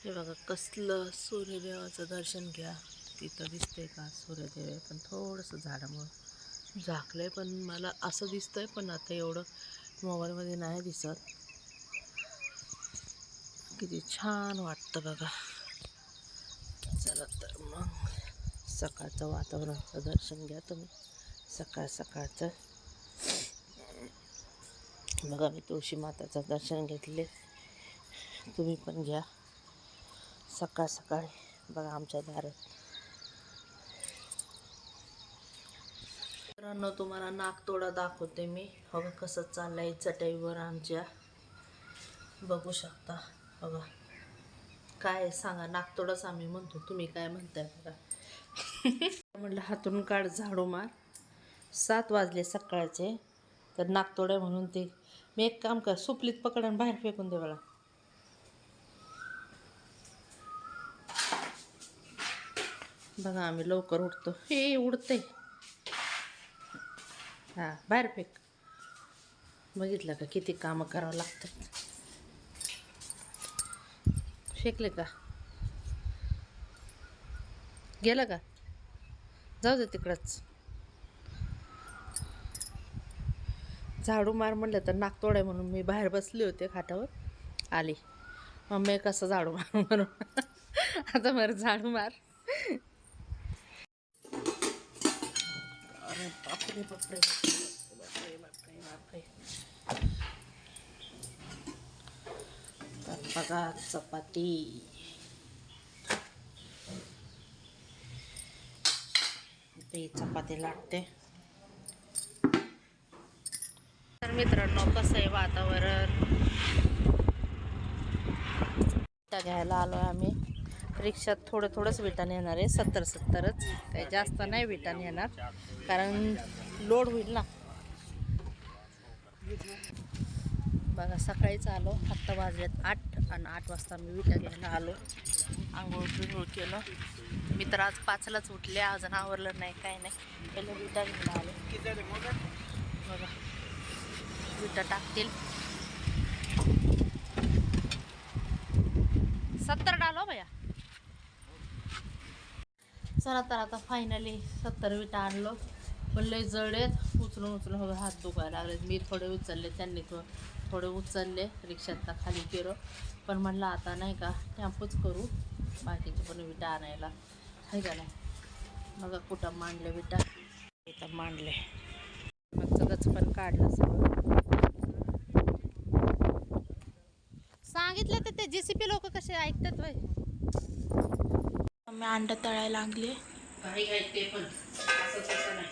हे बघा कसलं सूर्यदेवाचं दर्शन घ्या. तिथं दिसतंय का सूर्यदेव आहे, पण थोडंसं झाडामुळं झाकलंय. पण मला असं दिसतंय, पण आता एवढं मोबाईलमध्ये नाही दिसत. किती छान वाटतं बघा. चला तर मग सकाळचं वातावरणाचं दर्शन घ्या तुम्ही. सकाळ सकाळचं बघा, मी तुळशी माताचं दर्शन घेतले. तुम्ही पण घ्या सकाळ सकाळी. बघा आमच्या दारात. मित्रांनो, तुम्हाला नागतोडा दाखवते मी. बघा कसं चाललंय चटईवर आमच्या. बघू शकता. बघा काय सांगा, नागतोडाच आम्ही म्हणतो, तुम्ही काय म्हणताय बघा. म्हटलं हातून काढ, झाडू मार. 7 वाजले सकाळचे, तर नागतोडा म्हणून ते मी एक काम कर, सुपलीत पकड आणि बाहेर फेकून दे मला. बघा आम्ही लवकर उठतो. हे उडतंय. हां, बाहेर फेक. बघितलं का किती कामं करावं लागतात. फेकले का? गेलं का? जाऊ दे तिकडंच. झाडू मार म्हणलं तर नागतोडा म्हणून मी बाहेर बसले होते खाटावर. आली मम्मी कसं झाडू मार म्हणून. आता बरं झाडू मार. अरे बापरे बापरे बापरे बापरे बापरे. तर बघा चपाती. ते चपाती लाटते. तर मित्रांनो, कसं आहे वातावरण. विटा घ्यायला आलो आहे आम्ही. रिक्षात थोडंच विटा नेणार आहे. 70-70च, काही जास्त नाही विटा नेणार, कारण लोड होईल ना. बघा सकाळीच आलो. आत्ता वाजलेत 8 आणि 8 वाजता मी विटा घ्यायला आलो. आंघोळ बिंघोळ केलं. मी तर आज 5लाच उठले, अजून आवरलं नाही काय नाही. पहिलं विटा घ्यायला आलो. बघा विटा टाकतील. 70 डालो भैया. चला तर आता फायनली 70 विटा आणलो. पण लय जड आहेत. उचलून हात दुखायला लागले. मी थोडे उचलले, त्यांनी थोडे उचलले. रिक्षातला खाली केलो. पण म्हणलं आता नाही का टॅम्पूच करू, बाकीचे पण विटा आणायला आहे का नाही. बघा कुठं मांडले विटा. इथं मांडले. मग सगळंच पण काढलं सगळं. सांगितलं तर ते JCP लोक कसे ऐकतात वय. मी अंडा तळायला लागले. काही ते पण असं तसं नाही.